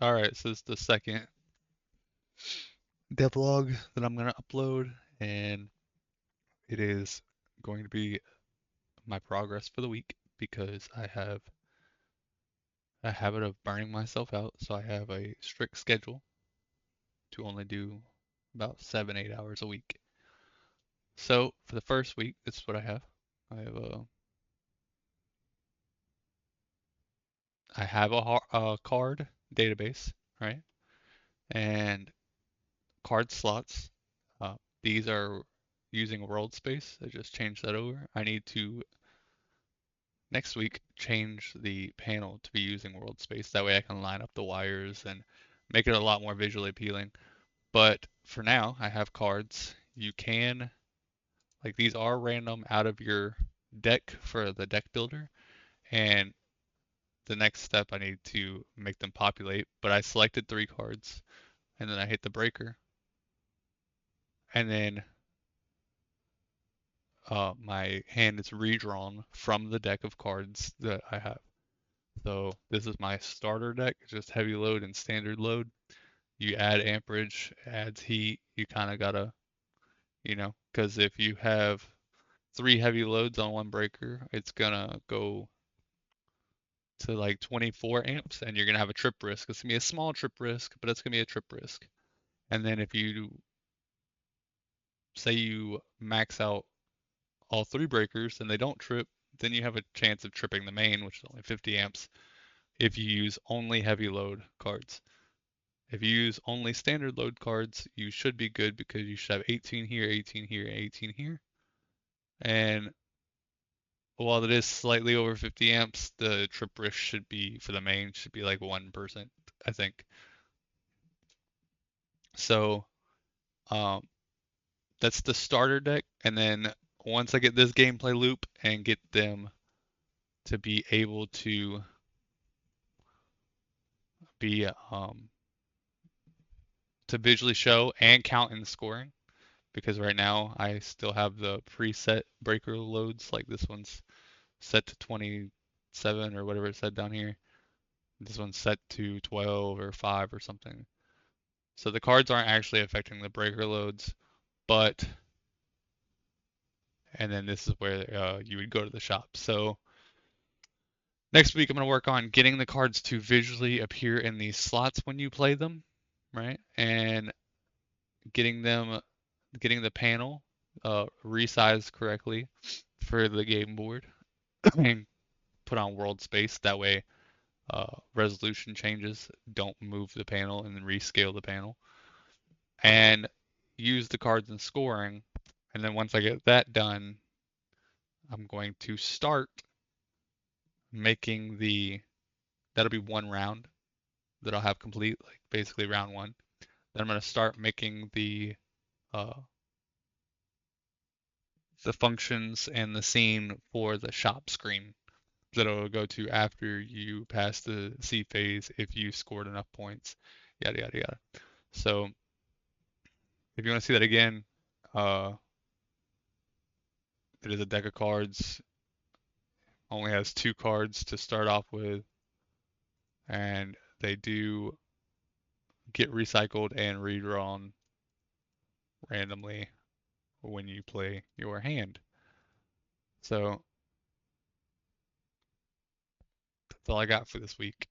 Alright, so this is the second devlog that I'm going to upload, and it is going to be my progress for the week because I have a habit of burning myself out, so I have a strict schedule to only do about 7, 8 hours a week. So for the first week, this is what I have. I have a card database, right? And card slots. These are using world space. I just changed that over. I need to next week change the panel to be using world space. That way I can line up the wires and make it a lot more visually appealing. But for now, I have cards. You can, like, these are random out of your deck for the deck builder. And the next step, I need to make them populate. But I selected 3 cards and then I hit the breaker. And then my hand is redrawn from the deck of cards that I have. So this is my starter deck, just heavy load and standard load. You add amperage, adds heat. You kind of gotta, because if you have 3 heavy loads on one breaker, it's gonna go to like 24 amps, and you're gonna have a trip risk. It's gonna be a small trip risk, but it's gonna be a trip risk. And then if you say you max out all 3 breakers and they don't trip, then you have a chance of tripping the main, which is only 50 amps, if you use only heavy load cards. If you use only standard load cards, you should be good because you should have 18 here, 18 here, and 18 here. And while it is slightly over 50 amps, the trip risk should be, for the main, should be like 1%, I think. So um, that's the starter deck. And then once I get this gameplay loop and get them to be able to be to visually show and count in scoring, because right now I still have the preset breaker loads, like this one's set to 27 or whatever it said down here. This one's set to 12 or 5 or something. So the cards aren't actually affecting the breaker loads, but, and then this is where you would go to the shop. So next week I'm going to work on getting the cards to visually appear in these slots when you play them, right? And getting them, getting the panel resized correctly for the game board and put on world space. That way resolution changes don't move the panel and then rescale the panel. And use the cards in scoring. And then once I get that done, I'm going to start making that'll be one round that I'll have complete, like basically round one. Then I'm going to start making uh, the functions and the scene for the shop screen that it'll go to after you pass the C phase if you scored enough points, yada yada yada. So if you want to see that again, uh, it is a deck of cards. Only has 2 cards to start off with, and they do get recycled and redrawn randomly when you play your hand. So that's all I got for this week.